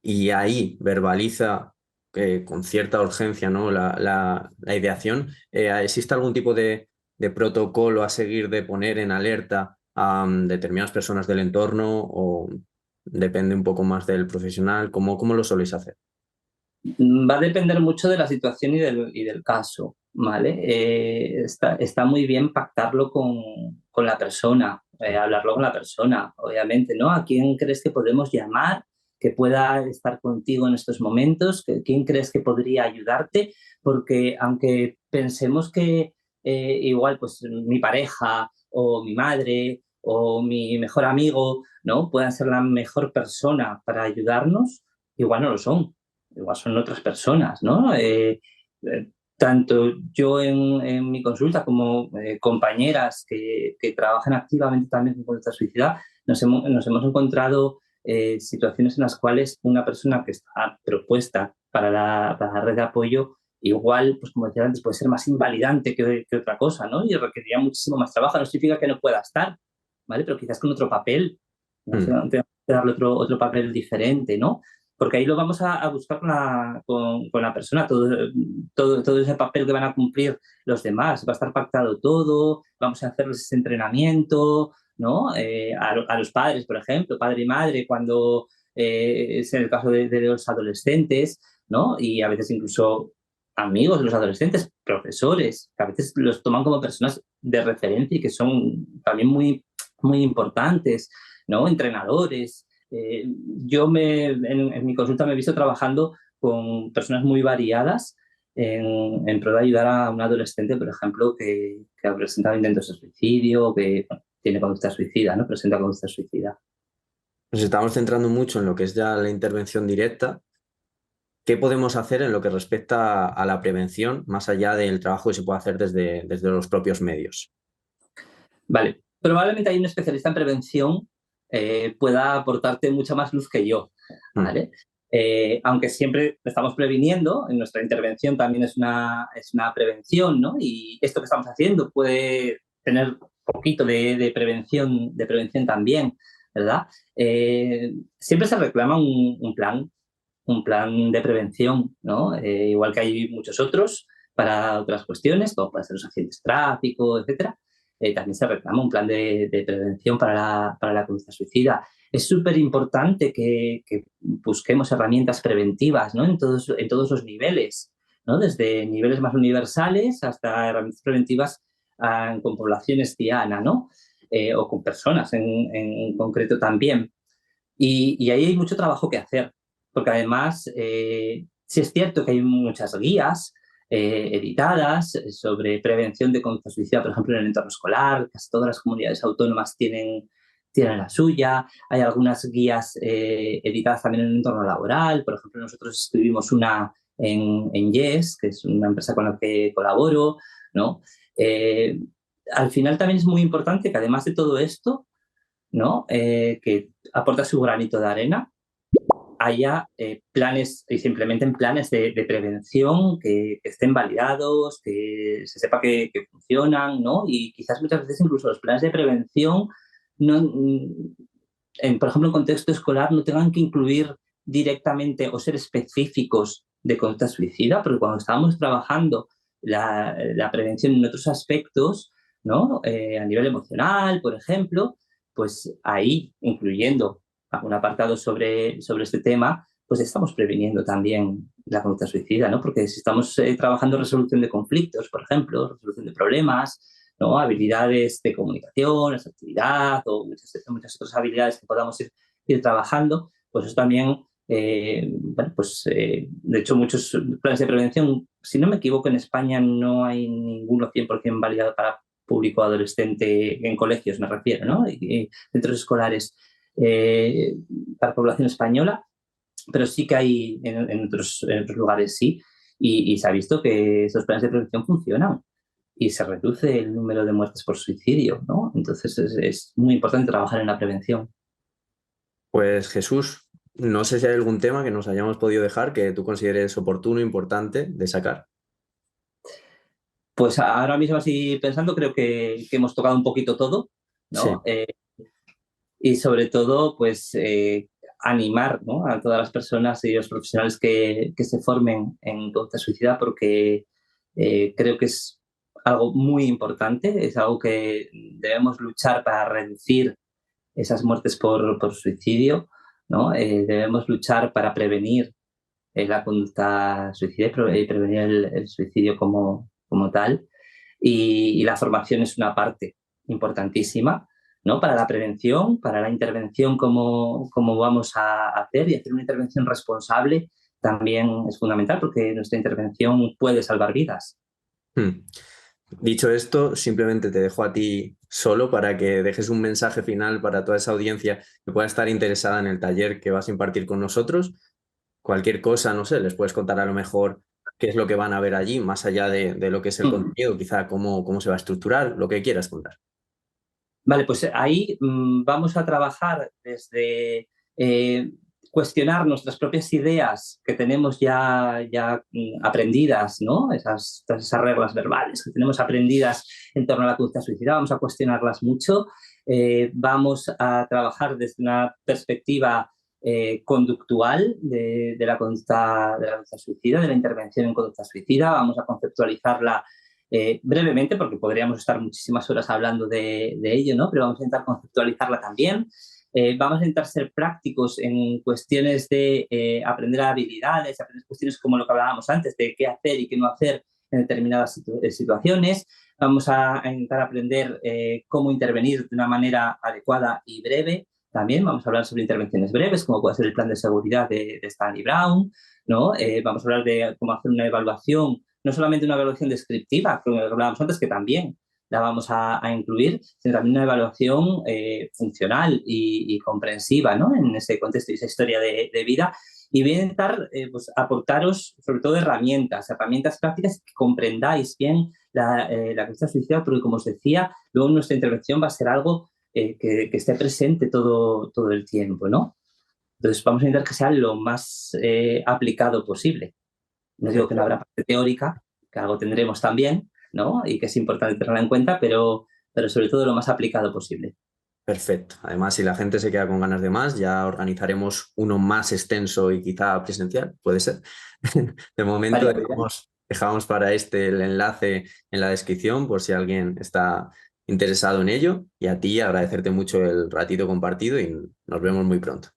y ahí verbaliza con cierta urgencia, ¿no? la ideación, ¿existe algún tipo de protocolo a seguir, de poner en alerta a determinadas personas del entorno, o depende un poco más del profesional? ¿Cómo lo soléis hacer? Va a depender mucho de la situación y del caso, ¿vale? Está muy bien pactarlo con la persona, hablarlo con la persona, obviamente, ¿no? ¿A quién crees que podemos llamar que pueda estar contigo en estos momentos? ¿Quién crees que podría ayudarte? Porque aunque pensemos que igual pues mi pareja o mi madre o mi mejor amigo, ¿no? Puedan ser la mejor persona para ayudarnos, igual no lo son, igual son otras personas, ¿no? Tanto yo en mi consulta como compañeras que trabajan activamente también con conducta suicida, nos hemos encontrado situaciones en las cuales una persona que está propuesta para la red de apoyo, igual, pues como decía antes, puede ser más invalidante que otra cosa, ¿no? Y requeriría muchísimo más trabajo. No significa que no pueda estar, ¿vale? Pero quizás con otro papel, ¿no? Mm. Tenemos que darle otro papel diferente, ¿no? Porque ahí lo vamos a buscar con la persona, todo ese papel que van a cumplir los demás, va a estar pactado todo, vamos a hacerles ese entrenamiento, ¿no? A los padres, por ejemplo, padre y madre, cuando es en el caso de los adolescentes, ¿no? Y a veces incluso amigos de los adolescentes, profesores, que a veces los toman como personas de referencia y que son también muy, muy importantes, ¿no? Entrenadores. Yo en mi consulta me he visto trabajando con personas muy variadas en pro de ayudar a un adolescente, por ejemplo, que ha presentado intentos de suicidio, que bueno, tiene conducta suicida, ¿no? Presenta conducta suicida. Nos estamos centrando mucho en lo que es ya la intervención directa. ¿Qué podemos hacer en lo que respecta a la prevención, más allá del trabajo que se puede hacer desde los propios medios? Vale, probablemente hay un especialista en prevención pueda aportarte mucha más luz que yo, Mm. ¿vale? Aunque siempre estamos previniendo, en nuestra intervención también es una prevención, ¿no? Y esto que estamos haciendo puede tener un poquito de prevención también, ¿verdad? Siempre se reclama un plan de prevención, ¿no? Igual que hay muchos otros para otras cuestiones, como pueden ser los accidentes de tráfico, etcétera. también se reclama un plan de prevención para la conducta suicida. Es súper importante que busquemos herramientas preventivas, ¿no? En todos los niveles, ¿no? Desde niveles más universales hasta herramientas preventivas con poblaciones diana, ¿no? O con personas en concreto también. Y ahí hay mucho trabajo que hacer, porque además sí es cierto que hay muchas guías editadas sobre prevención de conducta suicida, por ejemplo, en el entorno escolar. Casi todas las comunidades autónomas tienen la suya. Hay algunas guías editadas también en el entorno laboral. Por ejemplo, nosotros escribimos una en Yes, que es una empresa con la que colaboro, ¿no? Eh, Al final también es muy importante que además de todo esto, ¿no? Que aporta su granito de arena, haya planes y se implementen planes de prevención que estén validados, que se sepa que funcionan, ¿no? Y quizás muchas veces incluso los planes de prevención, no, por ejemplo, en contexto escolar, no tengan que incluir directamente o ser específicos de conducta suicida, porque cuando estábamos trabajando la prevención en otros aspectos, ¿no? A nivel emocional, por ejemplo, pues ahí, incluyendo algún apartado sobre este tema, pues estamos previniendo también la conducta suicida, ¿no? Porque si estamos trabajando resolución de conflictos, por ejemplo, resolución de problemas, ¿no? Habilidades de comunicación, asertividad o muchas otras habilidades que podamos ir trabajando, pues eso también, bueno, pues de hecho muchos planes de prevención, si no me equivoco, en España no hay ninguno 100% validado para público adolescente en colegios, me refiero, ¿no? Y centros escolares para población española, pero sí que hay en otros lugares, sí, y se ha visto que esos planes de prevención funcionan y se reduce el número de muertes por suicidio, ¿no? Entonces es muy importante trabajar en la prevención. Pues Jesús, no sé si hay algún tema que nos hayamos podido dejar que tú consideres oportuno, importante de sacar. Pues ahora mismo, así pensando, creo que hemos tocado un poquito todo, Sí. ¿no? Y sobre todo, pues animar, ¿no? A todas las personas y los profesionales que se formen en conducta suicida, porque creo que es algo muy importante, es algo que debemos luchar para reducir esas muertes por suicidio, ¿no? Debemos luchar para prevenir la conducta suicida y prevenir el suicidio como tal. Y la formación es una parte importantísima, ¿no? Para la prevención, para la intervención, cómo vamos a hacer, y hacer una intervención responsable también es fundamental, porque nuestra intervención puede salvar vidas. Hmm. Dicho esto, simplemente te dejo a ti solo para que dejes un mensaje final para toda esa audiencia que pueda estar interesada en el taller que vas a impartir con nosotros. Cualquier cosa, no sé, les puedes contar a lo mejor qué es lo que van a ver allí, más allá de lo que es el contenido, quizá cómo se va a estructurar, lo que quieras contar. Vale, pues ahí vamos a trabajar desde eh, cuestionar nuestras propias ideas que tenemos ya aprendidas, ¿no? Todas esas reglas verbales que tenemos aprendidas en torno a la conducta suicida, vamos a cuestionarlas mucho. Vamos a trabajar desde una perspectiva conductual de la conducta suicida, de la intervención en conducta suicida. Vamos a conceptualizarla brevemente, porque podríamos estar muchísimas horas hablando de ello, ¿no? Pero vamos a intentar conceptualizarla también. Vamos a intentar ser prácticos en cuestiones de aprender habilidades, aprender cuestiones como lo que hablábamos antes, de qué hacer y qué no hacer en determinadas situaciones. Vamos a intentar aprender cómo intervenir de una manera adecuada y breve. También vamos a hablar sobre intervenciones breves, como puede ser el plan de seguridad de Stanley Brown, ¿no? Vamos a hablar de cómo hacer una evaluación, no solamente una evaluación descriptiva, como hablábamos antes, que también la vamos a incluir, sino también una evaluación funcional y comprensiva, ¿no? En ese contexto y esa historia de vida. Y voy a intentar pues, aportaros sobre todo herramientas prácticas que comprendáis bien la conducta suicida, porque como os decía, luego nuestra intervención va a ser algo que esté presente todo el tiempo, ¿no? Entonces vamos a intentar que sea lo más aplicado posible. No digo que no habrá parte teórica, que algo tendremos también, ¿no? Y que es importante tenerla en cuenta, pero sobre todo lo más aplicado posible. Perfecto. Además, si la gente se queda con ganas de más, ya organizaremos uno más extenso y quizá presencial, puede ser. De momento Vale, dejamos para este el enlace en la descripción por si alguien está interesado en ello, y a ti agradecerte mucho el ratito compartido y nos vemos muy pronto.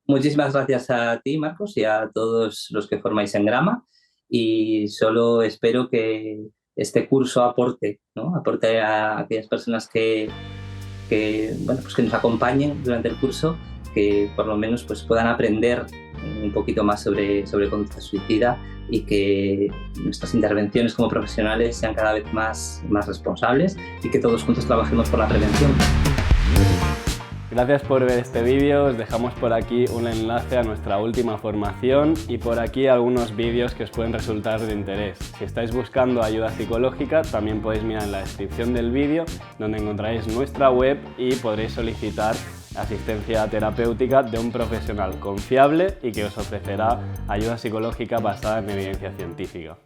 Muchísimas gracias a ti, Marcos, y a todos los que formáis en Grama, y solo espero que este curso aporte, ¿no? Aporte a aquellas personas bueno, pues que nos acompañen durante el curso, que por lo menos pues puedan aprender un poquito más sobre conducta suicida, y que nuestras intervenciones como profesionales sean cada vez más responsables, y que todos juntos trabajemos por la prevención. Gracias por ver este vídeo, os dejamos por aquí un enlace a nuestra última formación y por aquí algunos vídeos que os pueden resultar de interés. Si estáis buscando ayuda psicológica, también podéis mirar en la descripción del vídeo, donde encontraréis nuestra web y podréis solicitar asistencia terapéutica de un profesional confiable y que os ofrecerá ayuda psicológica basada en evidencia científica.